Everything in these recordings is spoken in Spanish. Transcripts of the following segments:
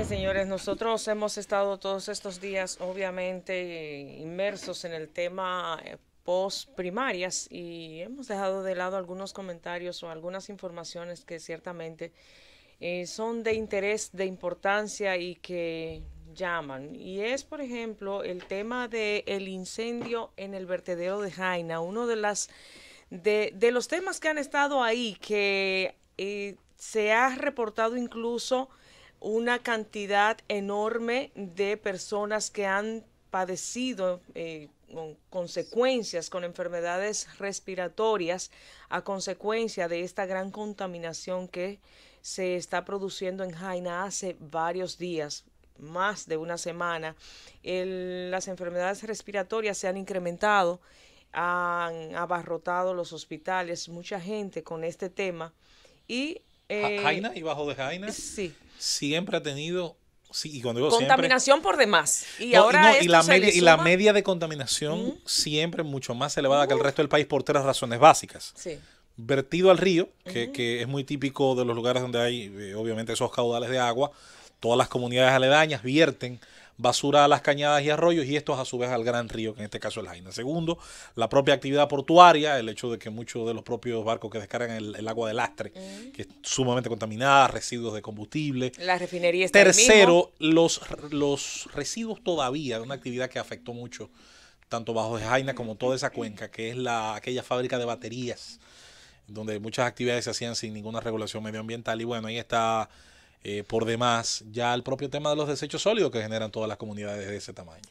Bien, señores, nosotros hemos estado todos estos días, obviamente, inmersos en el tema post primarias y hemos dejado de lado algunos comentarios o algunas informaciones que ciertamente son de interés, de importancia y que llaman. Y es, por ejemplo, el tema del incendio en el vertedero de Jaina, uno de los temas que han estado ahí, que se ha reportado incluso una cantidad enorme de personas que han padecido con consecuencias, con enfermedades respiratorias a consecuencia de esta gran contaminación que se está produciendo en Jaina hace varios días, más de una semana. Las enfermedades respiratorias se han incrementado, han abarrotado los hospitales, mucha gente con este tema y Jaina y Bajo de Jaina sí, siempre ha tenido, sí, y cuando digo siempre, contaminación por demás. Y no, y ahora no, y esto la se le media, y la suma. media de contaminación siempre mucho más elevada que el Uf, resto del país por tres razones básicas. sí. Vertido al río, Ujú. que es muy típico de los lugares donde hay, obviamente, esos caudales de agua. Todas las comunidades aledañas vierten basura a las cañadas y arroyos y estos a su vez al gran río, que en este caso es el Jaina. Segundo, la propia actividad portuaria, el hecho de que muchos de los propios barcos que descargan el agua de lastre, que es sumamente contaminada, residuos de combustible. La refinería está ahí mismo. Tercero, los residuos todavía de una actividad que afectó mucho tanto Bajo de Jaina como toda esa cuenca, que es aquella fábrica de baterías donde muchas actividades se hacían sin ninguna regulación medioambiental. Y bueno, ahí está por demás ya el propio tema de los desechos sólidos que generan todas las comunidades de ese tamaño.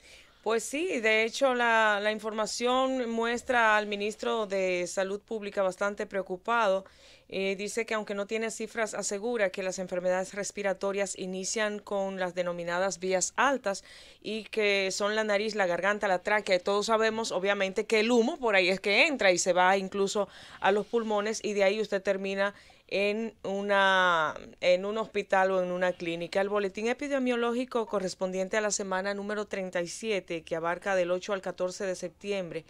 Pues sí, de hecho la información muestra al ministro de Salud Pública bastante preocupado. Dice que aunque no tiene cifras, asegura que las enfermedades respiratorias inician con las denominadas vías altas y que son la nariz, la garganta, la tráquea. Y todos sabemos, obviamente, que el humo por ahí es que entra y se va incluso a los pulmones y de ahí usted termina en un hospital o en una clínica. El boletín epidemiológico correspondiente a la semana número 37, que abarca del 8 al 14 de septiembre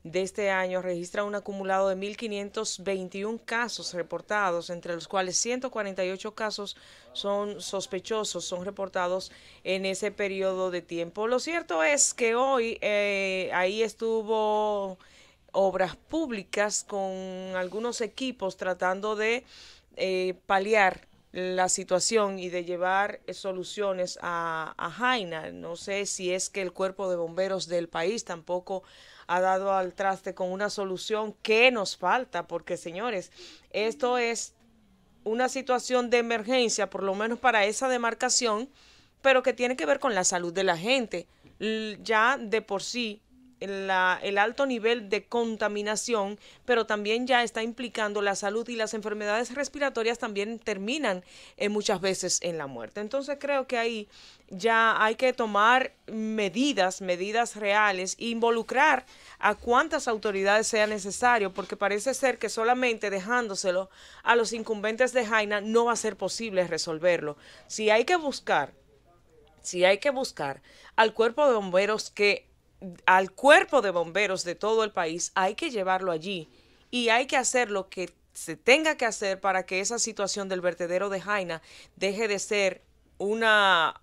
de este año, registra un acumulado de 1.521 casos reportados, entre los cuales 148 casos son sospechosos, son reportados en ese periodo de tiempo. Lo cierto es que hoy ahí estuvo obras públicas con algunos equipos tratando de paliar la situación y de llevar soluciones a Jaina. No sé si es que el cuerpo de bomberos del país tampoco ha dado al traste con una solución que nos falta, porque señores, esto es una situación de emergencia, por lo menos para esa demarcación, pero que tiene que ver con la salud de la gente. Ya de por sí el alto nivel de contaminación, pero también ya está implicando la salud y las enfermedades respiratorias también terminan muchas veces en la muerte. Entonces creo que ahí ya hay que tomar medidas reales, e involucrar a cuantas autoridades sea necesario, porque parece ser que solamente dejándoselo a los incumbentes de Jaina no va a ser posible resolverlo. Si hay que buscar, si hay que buscar al cuerpo de bomberos que al cuerpo de bomberos de todo el país, hay que llevarlo allí y hay que hacer lo que se tenga que hacer para que esa situación del vertedero de Jaina deje de ser una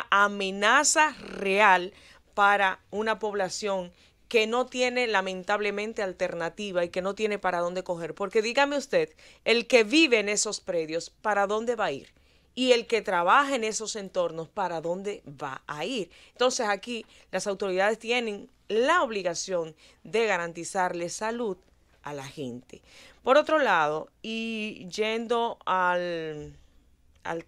amenaza real para una población que no tiene lamentablemente alternativa y que no tiene para dónde coger. Porque dígame usted, el que vive en esos predios, ¿para dónde va a ir? Y el que trabaja en esos entornos, ¿para dónde va a ir? Entonces aquí las autoridades tienen la obligación de garantizarle salud a la gente. Por otro lado, y yendo al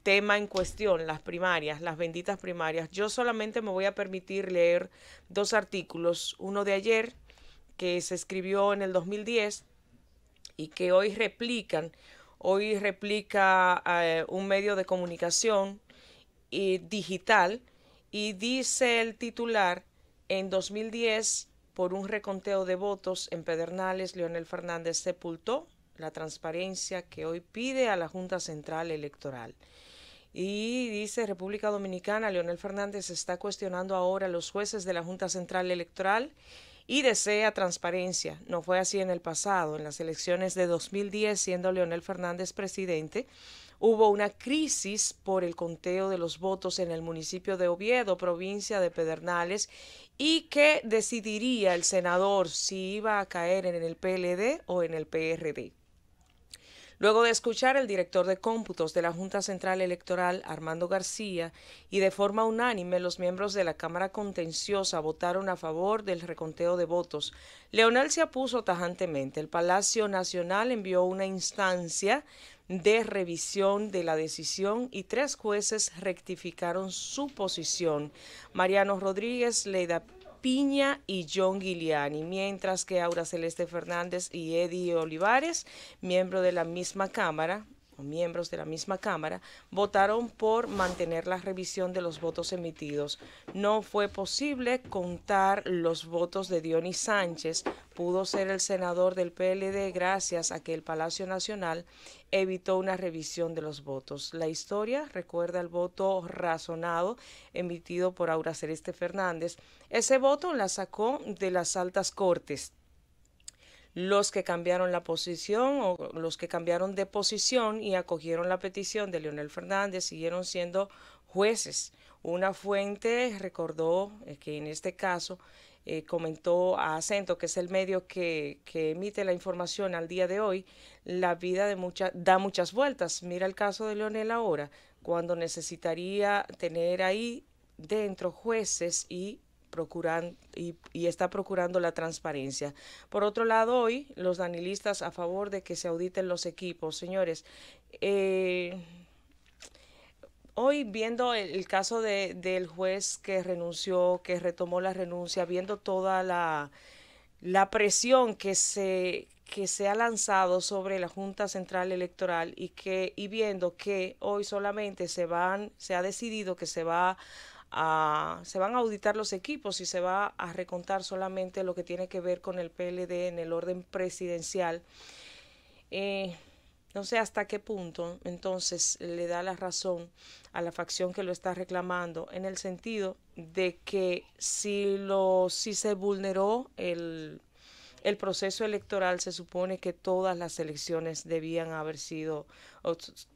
tema en cuestión, las primarias, las benditas primarias, yo solamente me voy a permitir leer dos artículos, uno de ayer que se escribió en el 2010 y que hoy replica un medio de comunicación digital y dice el titular, en 2010, por un reconteo de votos en Pedernales, Leonel Fernández sepultó la transparencia que hoy pide a la Junta Central Electoral. Y dice República Dominicana, Leonel Fernández está cuestionando ahora a los jueces de la Junta Central Electoral y desea transparencia. No fue así en el pasado. En las elecciones de 2010, siendo Leonel Fernández presidente, hubo una crisis por el conteo de los votos en el municipio de Oviedo, provincia de Pedernales, y que decidiría el senador si iba a caer en el PLD o en el PRD. Luego de escuchar al director de cómputos de la Junta Central Electoral, Armando García, y de forma unánime los miembros de la Cámara Contenciosa votaron a favor del reconteo de votos, Leonel se opuso tajantemente. El Palacio Nacional envió una instancia de revisión de la decisión y 3 jueces rectificaron su posición: Mariano Rodríguez, Leida Piña y John Giuliani, mientras que Aura Celeste Fernández y Eddie Olivares, miembros de la misma Cámara, votaron por mantener la revisión de los votos emitidos. No fue posible contar los votos de Dionis Sánchez, pudo ser el senador del PLD gracias a que el Palacio Nacional evitó una revisión de los votos. La historia recuerda el voto razonado emitido por Aura Celeste Fernández. Ese voto la sacó de las altas cortes. Los que cambiaron la posición o los que cambiaron de posición y acogieron la petición de Leonel Fernández siguieron siendo jueces. Una fuente recordó que en este caso comentó a Acento, que es el medio que emite la información al día de hoy, la vida da muchas vueltas. Mira el caso de Leonel ahora, cuando necesitaría tener ahí dentro jueces y está procurando la transparencia. Por otro lado, hoy los danilistas a favor de que se auditen los equipos. Señores, hoy viendo el caso del juez que renunció, que retomó la renuncia, viendo toda la presión que se ha lanzado sobre la Junta Central Electoral y viendo que hoy solamente se ha decidido que se van a auditar los equipos y se va a recontar solamente lo que tiene que ver con el PLD en el orden presidencial. No sé hasta qué punto entonces le da la razón a la facción que lo está reclamando, en el sentido de que si se vulneró el proceso electoral, se supone que todas las elecciones debían haber sido,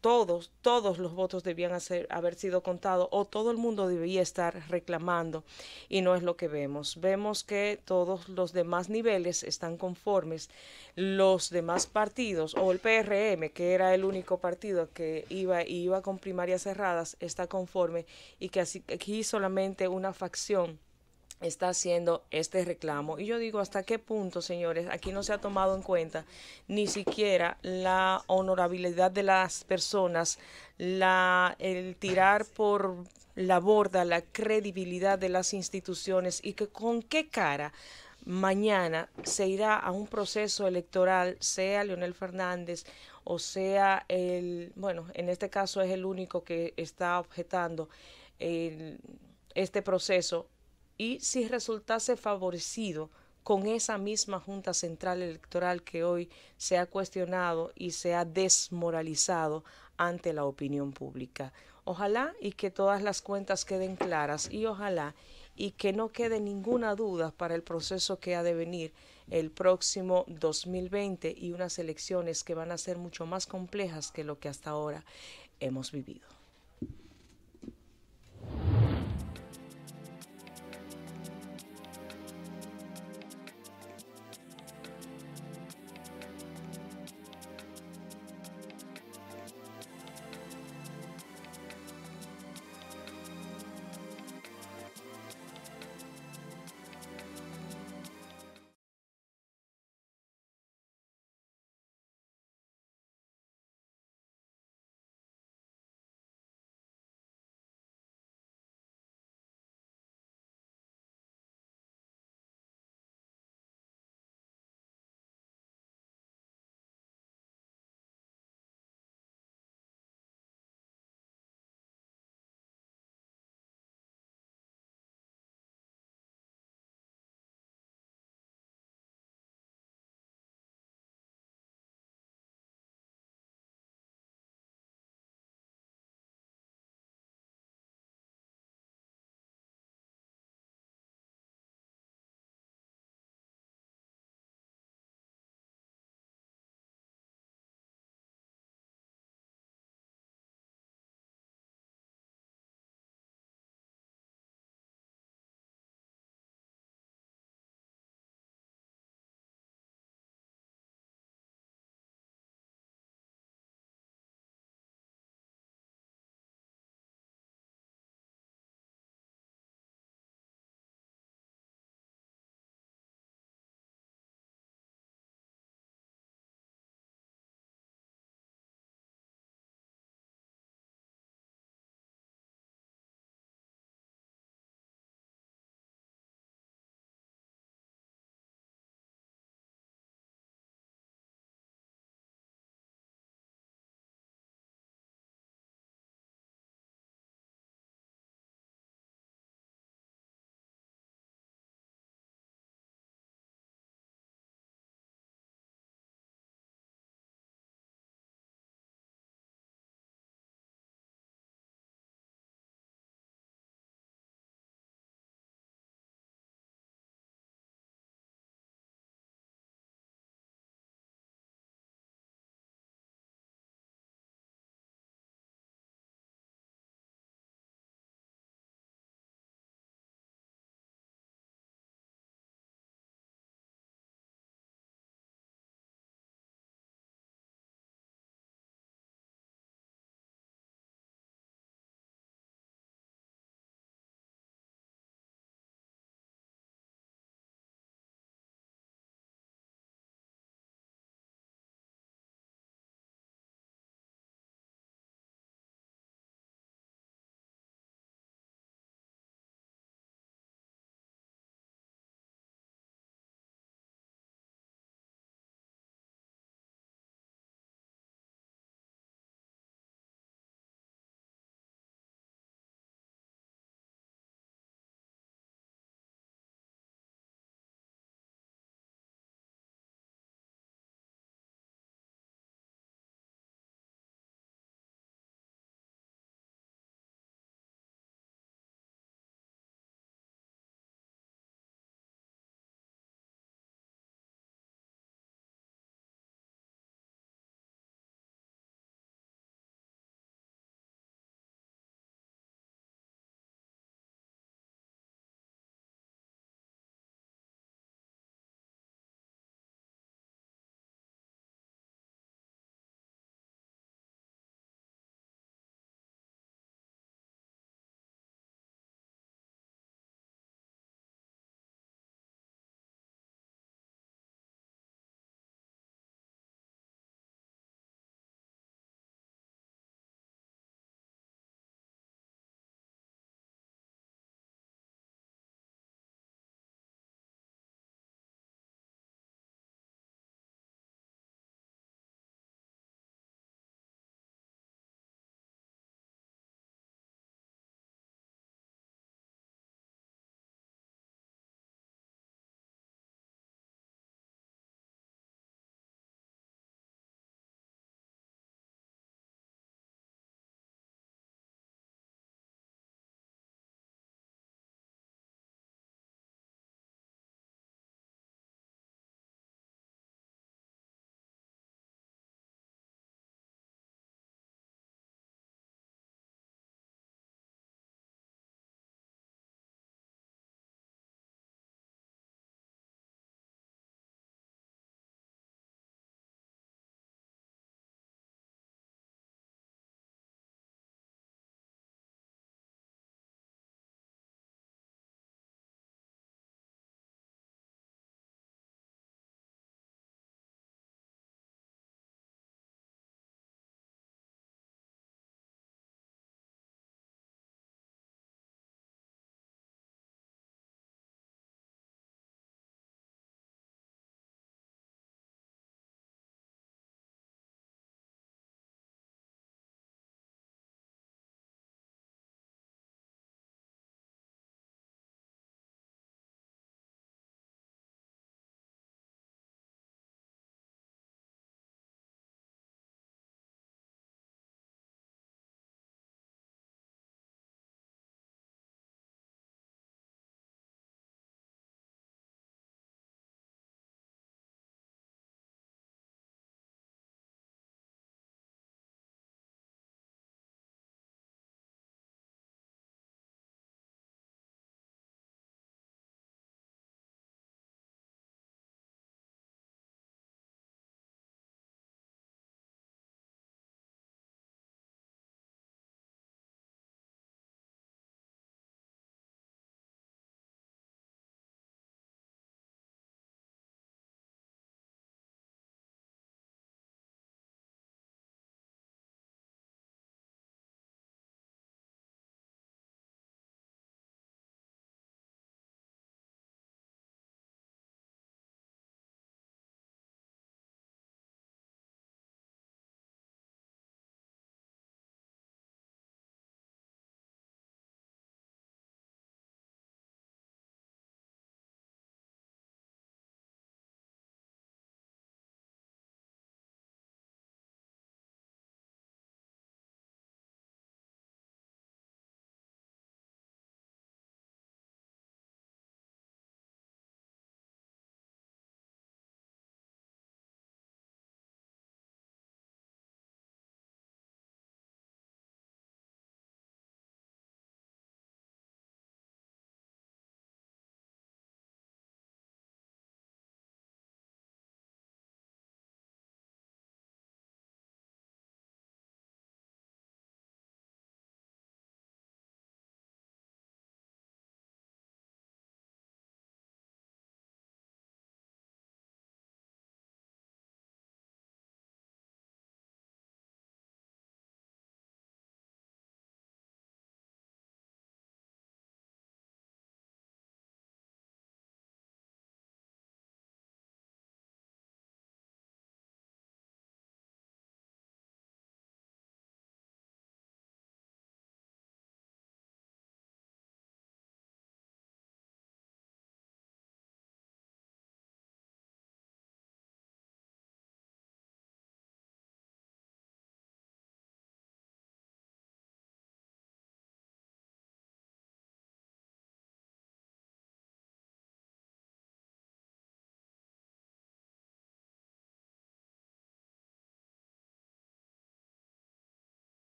todos los votos debían haber sido contados, o todo el mundo debía estar reclamando, y no es lo que vemos. Vemos que todos los demás niveles están conformes, los demás partidos, o el PRM, que era el único partido que iba con primarias cerradas, está conforme, y que aquí solamente una facción está haciendo este reclamo. Y yo digo, ¿hasta qué punto, señores? Aquí no se ha tomado en cuenta ni siquiera la honorabilidad de las personas, el tirar por la borda la credibilidad de las instituciones, y que con qué cara mañana se irá a un proceso electoral, sea Leonel Fernández o sea bueno, en este caso es el único que está objetando este proceso, y si resultase favorecido con esa misma Junta Central Electoral que hoy se ha cuestionado y se ha desmoralizado ante la opinión pública. Ojalá y que todas las cuentas queden claras, y ojalá y que no quede ninguna duda para el proceso que ha de venir el próximo 2020, y unas elecciones que van a ser mucho más complejas que lo que hasta ahora hemos vivido.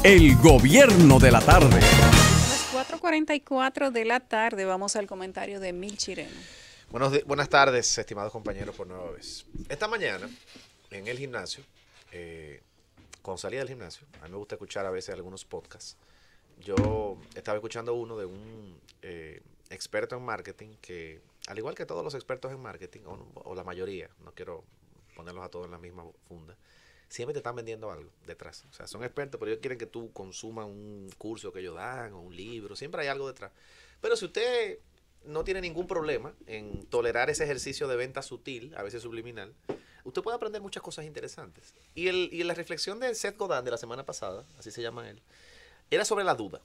El gobierno de la tarde. A las 4:44 de la tarde vamos al comentario de Emil Chireno. Buenas tardes, estimados compañeros, por nueva vez. Esta mañana, en el gimnasio, cuando salía del gimnasio, a mí me gusta escuchar a veces algunos podcasts. Yo estaba escuchando uno de un experto en marketing que, al igual que todos los expertos en marketing, o la mayoría, no quiero ponerlos a todos en la misma funda, siempre te están vendiendo algo detrás. O sea, son expertos, pero ellos quieren que tú consumas un curso que ellos dan o un libro. Siempre hay algo detrás. Pero si usted no tiene ningún problema en tolerar ese ejercicio de venta sutil, a veces subliminal, usted puede aprender muchas cosas interesantes. Y la reflexión de Seth Godin de la semana pasada, así se llama él, era sobre la duda.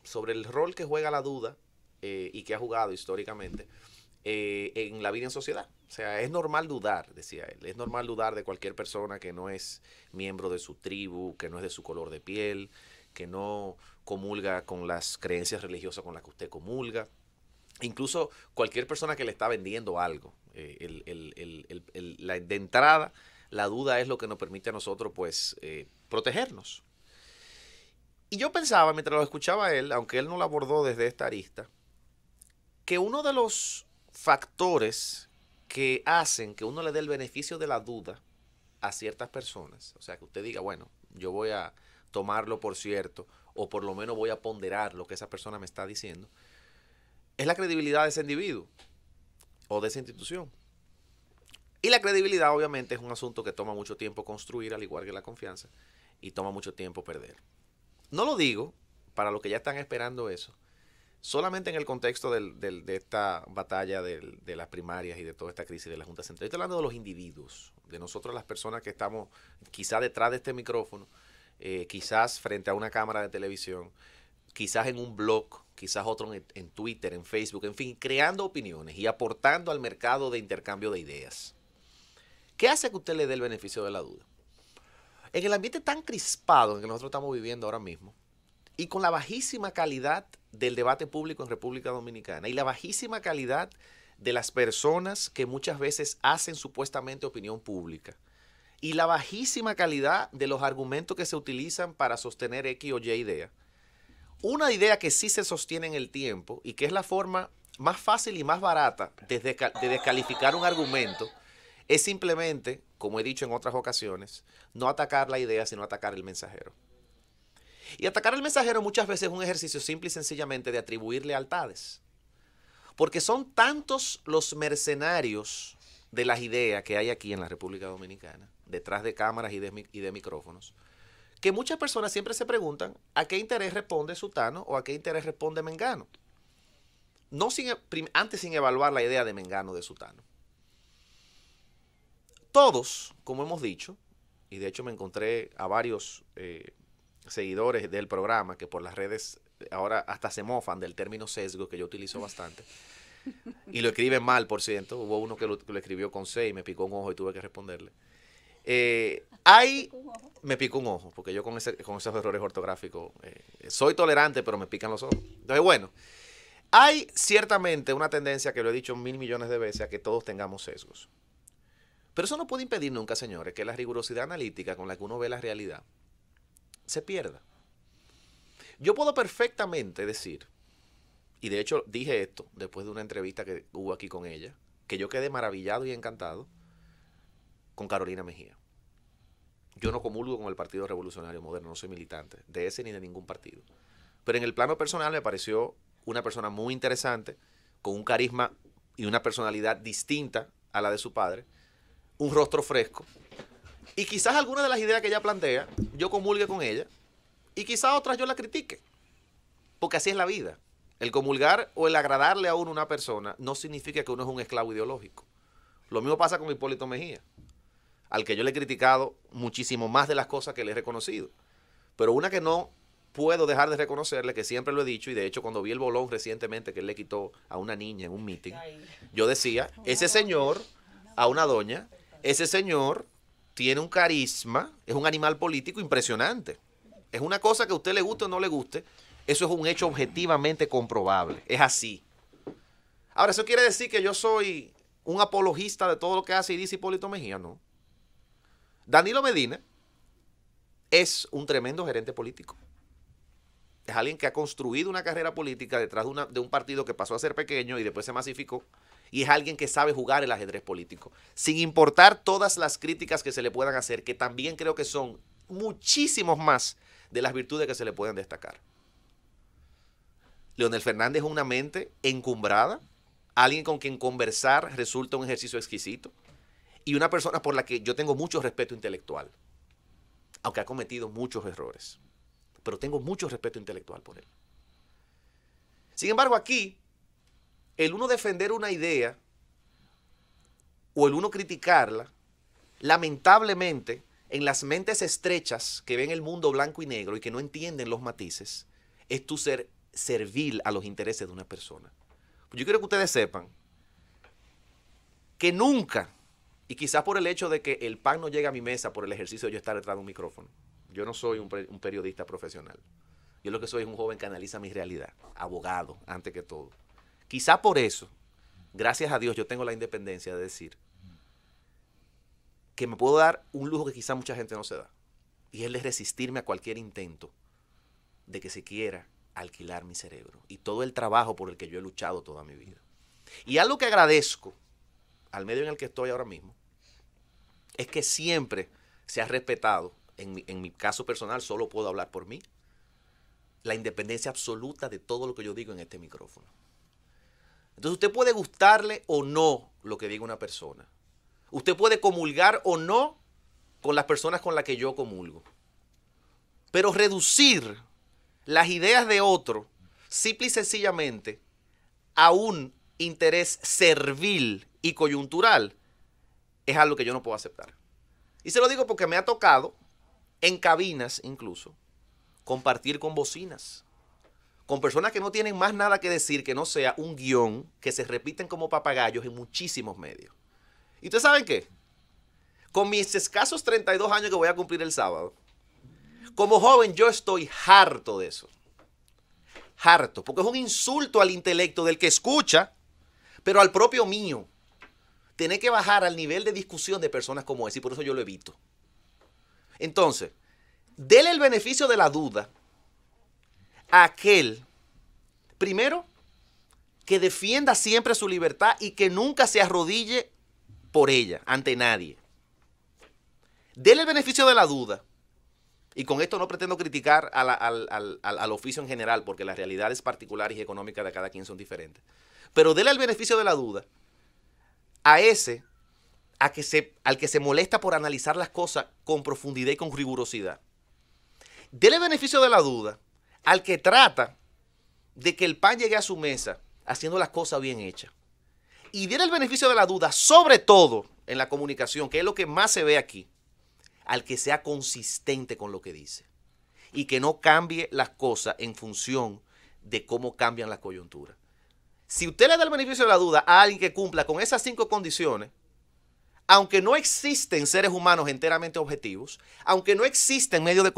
Sobre el rol que juega la duda y que ha jugado históricamente en la vida en sociedad. O sea, es normal dudar, decía él. Es normal dudar de cualquier persona que no es miembro de su tribu, que no es de su color de piel, que no comulga con las creencias religiosas con las que usted comulga. Incluso cualquier persona que le está vendiendo algo. De entrada, la duda es lo que nos permite a nosotros, pues, protegernos. Y yo pensaba, mientras lo escuchaba a él, aunque él no lo abordó desde esta arista, que uno de los factores que hacen que uno le dé el beneficio de la duda a ciertas personas, o sea, que usted diga, bueno, yo voy a tomarlo por cierto, o por lo menos voy a ponderar lo que esa persona me está diciendo, es la credibilidad de ese individuo o de esa institución. Y la credibilidad, obviamente, es un asunto que toma mucho tiempo construir, al igual que la confianza, y toma mucho tiempo perder. No lo digo para los que ya están esperando eso, solamente en el contexto de esta batalla de las primarias y de toda esta crisis de la Junta Central. Estoy hablando de los individuos, de nosotros las personas que estamos quizás detrás de este micrófono, quizás frente a una cámara de televisión, quizás en un blog, quizás otro en Twitter, en Facebook, en fin, creando opiniones y aportando al mercado de intercambio de ideas. ¿Qué hace que usted le dé el beneficio de la duda? En el ambiente tan crispado en el que nosotros estamos viviendo ahora mismo, y con la bajísima calidad del debate público en República Dominicana y la bajísima calidad de las personas que muchas veces hacen supuestamente opinión pública y la bajísima calidad de los argumentos que se utilizan para sostener X o Y idea, una idea que sí se sostiene en el tiempo y que es la forma más fácil y más barata de descalificar un argumento es simplemente, como he dicho en otras ocasiones, no atacar la idea, sino atacar el mensajero. Y atacar al mensajero muchas veces es un ejercicio simple y sencillamente de atribuir lealtades. Porque son tantos los mercenarios de las ideas que hay aquí en la República Dominicana, detrás de cámaras y de micrófonos, que muchas personas siempre se preguntan a qué interés responde Sutano o a qué interés responde Mengano. Antes sin evaluar la idea de Mengano o de Sutano. Todos, como hemos dicho, y de hecho me encontré a varios seguidores del programa que por las redes ahora hasta se mofan del término sesgo que yo utilizo bastante y lo escriben mal, por cierto. Hubo uno que lo escribió con C y me picó un ojo y tuve que responderle. Me picó un ojo porque yo con esos errores ortográficos soy tolerante, pero me pican los ojos. Entonces, bueno, hay ciertamente una tendencia, que lo he dicho 1.000 millones de veces, a que todos tengamos sesgos. Pero eso no puede impedir nunca, señores, que la rigurosidad analítica con la que uno ve la realidad se pierda. Yo puedo perfectamente decir, y de hecho dije esto después de una entrevista que hubo aquí con ella, que yo quedé maravillado y encantado con Carolina Mejía. Yo no comulgo con el Partido Revolucionario Moderno, no soy militante de ese ni de ningún partido. Pero en el plano personal me pareció una persona muy interesante, con un carisma y una personalidad distinta a la de su padre, un rostro fresco. Y quizás algunas de las ideas que ella plantea, yo comulgue con ella, y quizás otras yo la critique. Porque así es la vida. El comulgar o el agradarle a uno una persona no significa que uno es un esclavo ideológico. Lo mismo pasa con Hipólito Mejía, al que yo le he criticado muchísimo más de las cosas que le he reconocido. Pero una que no puedo dejar de reconocerle, que siempre lo he dicho, y de hecho cuando vi el bolón recientemente que él le quitó a una niña en un meeting, yo decía, ese señor, a una doña, ese señor tiene un carisma, es un animal político impresionante. Es una cosa que a usted le guste o no le guste, eso es un hecho objetivamente comprobable, es así. Ahora, ¿eso quiere decir que yo soy un apologista de todo lo que hace y dice Hipólito Mejía? No. Danilo Medina es un tremendo gerente político. Es alguien que ha construido una carrera política detrás de un partido que pasó a ser pequeño y después se masificó. Y es alguien que sabe jugar el ajedrez político. Sin importar todas las críticas que se le puedan hacer, que también creo que son muchísimos más de las virtudes que se le pueden destacar. Leonel Fernández es una mente encumbrada, alguien con quien conversar resulta un ejercicio exquisito y una persona por la que yo tengo mucho respeto intelectual, aunque ha cometido muchos errores, pero tengo mucho respeto intelectual por él. Sin embargo, aquí, el uno defender una idea o el uno criticarla, lamentablemente, en las mentes estrechas que ven el mundo blanco y negro y que no entienden los matices, es tu ser servil a los intereses de una persona. Yo quiero que ustedes sepan que nunca, y quizás por el hecho de que el pan no llega a mi mesa por el ejercicio de yo estar detrás de un micrófono, yo no soy un periodista profesional. Yo lo que soy es un joven que analiza mi realidad, abogado, antes que todo. Quizá por eso, gracias a Dios, yo tengo la independencia de decir que me puedo dar un lujo que quizá mucha gente no se da. Y es de resistirme a cualquier intento de que se quiera alquilar mi cerebro y todo el trabajo por el que yo he luchado toda mi vida. Y algo que agradezco al medio en el que estoy ahora mismo es que siempre se ha respetado, en mi caso personal solo puedo hablar por mí, la independencia absoluta de todo lo que yo digo en este micrófono. Entonces usted puede gustarle o no lo que diga una persona. Usted puede comulgar o no con las personas con las que yo comulgo. Pero reducir las ideas de otro simple y sencillamente a un interés servil y coyuntural es algo que yo no puedo aceptar. Y se lo digo porque me ha tocado, en cabinas incluso, compartir con bocinas, con personas que no tienen más nada que decir que no sea un guión que se repiten como papagayos en muchísimos medios. ¿Y ustedes saben qué? Con mis escasos 32 años que voy a cumplir el sábado, como joven yo estoy harto de eso. Harto, porque es un insulto al intelecto del que escucha, pero al propio mío. Tener que bajar al nivel de discusión de personas como ese, y por eso yo lo evito. Entonces, dele el beneficio de la duda a aquel, primero, que defienda siempre su libertad y que nunca se arrodille por ella, ante nadie. Dele el beneficio de la duda, y con esto no pretendo criticar al oficio en general, porque las realidades particulares y económicas de cada quien son diferentes. Pero dele el beneficio de la duda a ese, al que se molesta por analizar las cosas con profundidad y con rigurosidad. Dele el beneficio de la duda al que trata de que el pan llegue a su mesa haciendo las cosas bien hechas. Y dele el beneficio de la duda, sobre todo en la comunicación, que es lo que más se ve aquí, al que sea consistente con lo que dice y que no cambie las cosas en función de cómo cambian las coyunturas. Si usted le da el beneficio de la duda a alguien que cumpla con esas 5 condiciones, aunque no existen seres humanos enteramente objetivos, aunque no existen medios de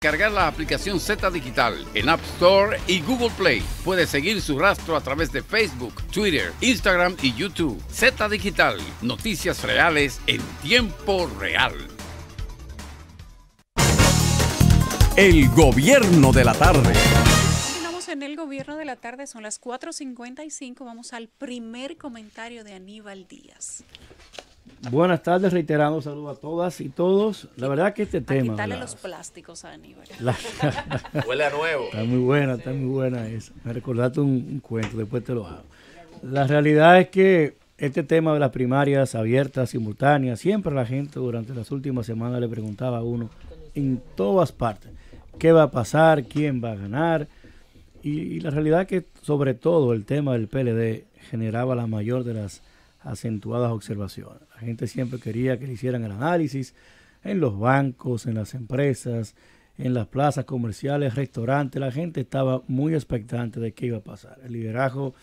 Cargar la aplicación Z Digital en App Store y Google Play. Puede seguir su rastro a través de Facebook, Twitter, Instagram y YouTube. Z Digital, noticias reales en tiempo real. El gobierno de la tarde. Continuamos en el gobierno de la tarde, son las 4:55. Vamos al primer comentario de Aníbal Díaz. Buenas tardes, reiterando saludos a todas y todos. La verdad que este tema... Quitarle los plásticos a Aníbal. Huele a nuevo. Está muy buena esa. Me recordaste un cuento, después te lo hago. La realidad es que este tema de las primarias abiertas, simultáneas, siempre la gente durante las últimas semanas le preguntaba a uno en todas partes, ¿qué va a pasar? ¿Quién va a ganar? Y la realidad es que sobre todo el tema del PLD generaba la mayor de las acentuadas observaciones. La gente siempre quería que le hicieran el análisis en los bancos, en las empresas, en las plazas comerciales, restaurantes. La gente estaba muy expectante de qué iba a pasar. El liderazgo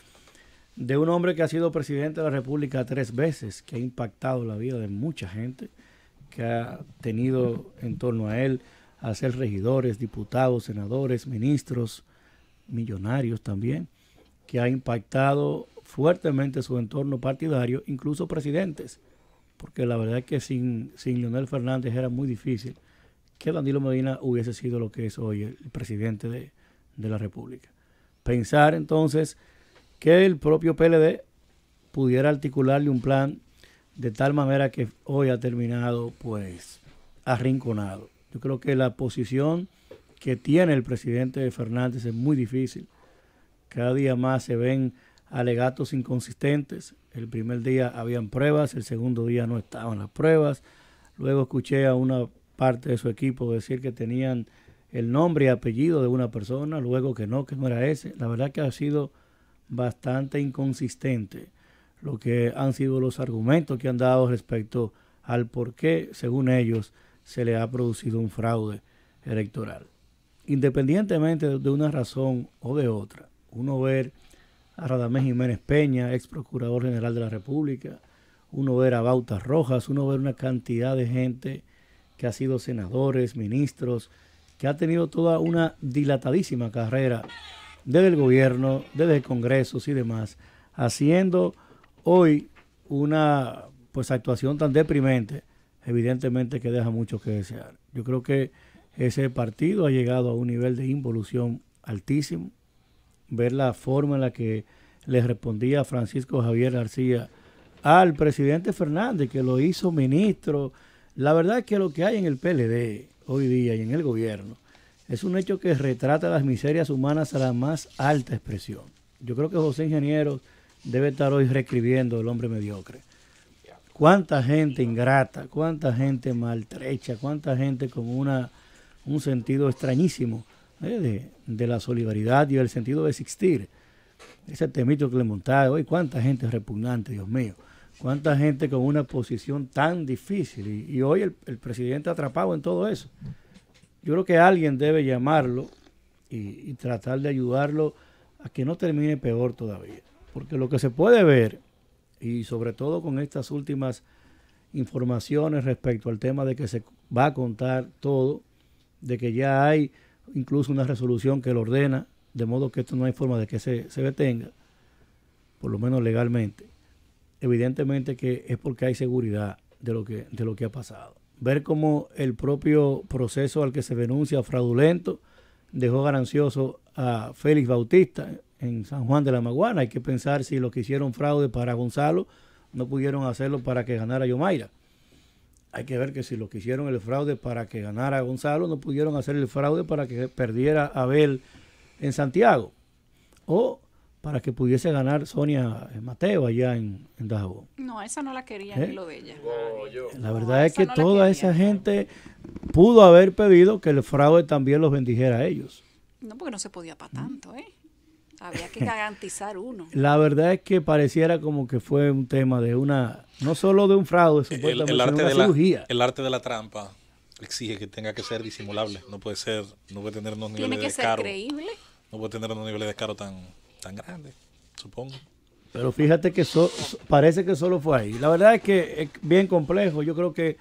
de un hombre que ha sido presidente de la República 3 veces, que ha impactado la vida de mucha gente, que ha tenido en torno a él a ser regidores, diputados, senadores, ministros, millonarios también, que ha impactado fuertemente su entorno partidario, incluso presidentes, porque la verdad es que sin Leonel Fernández era muy difícil que Danilo Medina hubiese sido lo que es hoy el presidente de la República. Pensar entonces que el propio PLD pudiera articularle un plan de tal manera que hoy ha terminado pues arrinconado. Yo creo que la posición que tiene el presidente Fernández es muy difícil. Cada día más se ven alegatos inconsistentes. El primer día habían pruebas, el segundo día no estaban las pruebas. Luego escuché a una parte de su equipo decir que tenían el nombre y apellido de una persona, luego que no era ese. La verdad que ha sido bastante inconsistente lo que han sido los argumentos que han dado respecto al por qué, según ellos, se le ha producido un fraude electoral. Independientemente de una razón o de otra, uno ver a Radamés Jiménez Peña, ex procurador general de la República, uno ver a Bautas Rojas, uno ver una cantidad de gente que ha sido senadores, ministros, que ha tenido toda una dilatadísima carrera desde el gobierno, desde congresos y demás, haciendo hoy una pues actuación tan deprimente, evidentemente que deja mucho que desear. Yo creo que ese partido ha llegado a un nivel de involución altísimo. Ver la forma en la que le respondía Francisco Javier García al presidente Fernández, que lo hizo ministro. La verdad es que lo que hay en el PLD hoy día y en el gobierno es un hecho que retrata las miserias humanas a la más alta expresión. Yo creo que José Ingeniero debe estar hoy reescribiendo El hombre mediocre. Cuánta gente ingrata, cuánta gente maltrecha, cuánta gente con un sentido extrañísimo de la solidaridad y el sentido de existir. Ese temito que le montaba hoy, cuánta gente repugnante, Dios mío. Cuánta gente con una posición tan difícil. Y hoy el presidente atrapado en todo eso. Yo creo que alguien debe llamarlo y tratar de ayudarlo a que no termine peor todavía. Porque lo que se puede ver, y sobre todo con estas últimas informaciones respecto al tema de que se va a contar todo, de que ya hay incluso una resolución que lo ordena, de modo que esto no hay forma de que se detenga, por lo menos legalmente. Evidentemente que es porque hay seguridad de lo que ha pasado. Ver cómo el propio proceso al que se denuncia fraudulento dejó ganancioso a Félix Bautista en San Juan de la Maguana. Hay que pensar si lo que hicieron fraude para Gonzalo no pudieron hacerlo para que ganara Yomaira. Hay que ver que si lo que hicieron el fraude para que ganara Gonzalo, no pudieron hacer el fraude para que perdiera Abel en Santiago. O para que pudiese ganar Sonia Mateo allá en Dajabón. No, esa no la quería ni lo de ella. La verdad es que toda esa gente pudo haber pedido que el fraude también los bendijera a ellos. No, porque no se podía para tanto, ¿eh? Había que garantizar uno. La verdad es que pareciera como que fue un tema de una, no solo de un fraude, supuestamente, el arte sino de una cirugía. El arte de la trampa exige que tenga que ser disimulable. No puede tener unos niveles de descaro. Tiene que ser creíble. No puede tener unos niveles de descaro tan grandes, supongo. Pero fíjate que parece que solo fue ahí. La verdad es que es bien complejo. Yo creo que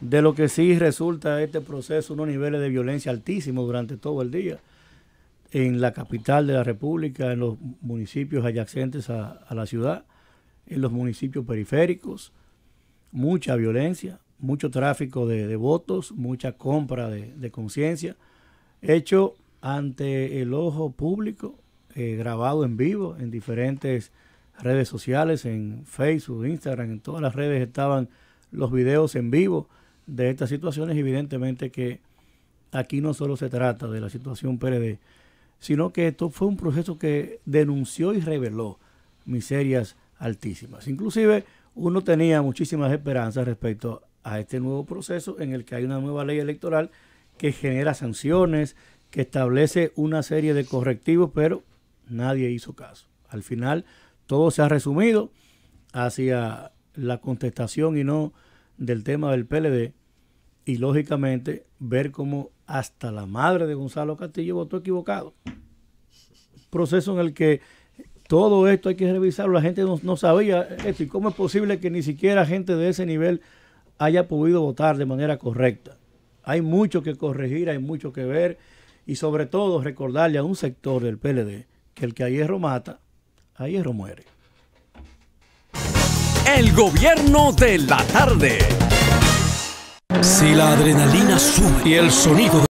De lo que sí resulta este proceso, unos niveles de violencia altísimos durante todo el día. En la capital de la República, en los municipios adyacentes a la ciudad, en los municipios periféricos, mucha violencia, mucho tráfico de votos, mucha compra de conciencia, hecho ante el ojo público, grabado en vivo en diferentes redes sociales, en Facebook, Instagram, en todas las redes estaban los videos en vivo de estas situaciones. Evidentemente que aquí no solo se trata de la situación PLD, sino que esto fue un proceso que denunció y reveló miserias altísimas. Inclusive uno tenía muchísimas esperanzas respecto a este nuevo proceso en el que hay una nueva ley electoral que genera sanciones, que establece una serie de correctivos, pero nadie hizo caso. Al final todo se ha resumido hacia la contestación y no del tema del PLD, y lógicamente ver cómo hasta la madre de Gonzalo Castillo votó equivocado. Proceso en el que todo esto hay que revisarlo. La gente no sabía esto, y cómo es posible que ni siquiera gente de ese nivel haya podido votar de manera correcta. Hay mucho que corregir, hay mucho que ver, y sobre todo recordarle a un sector del PLD que el que a hierro mata, a hierro muere. El gobierno de la tarde. Si la adrenalina sube y el sonido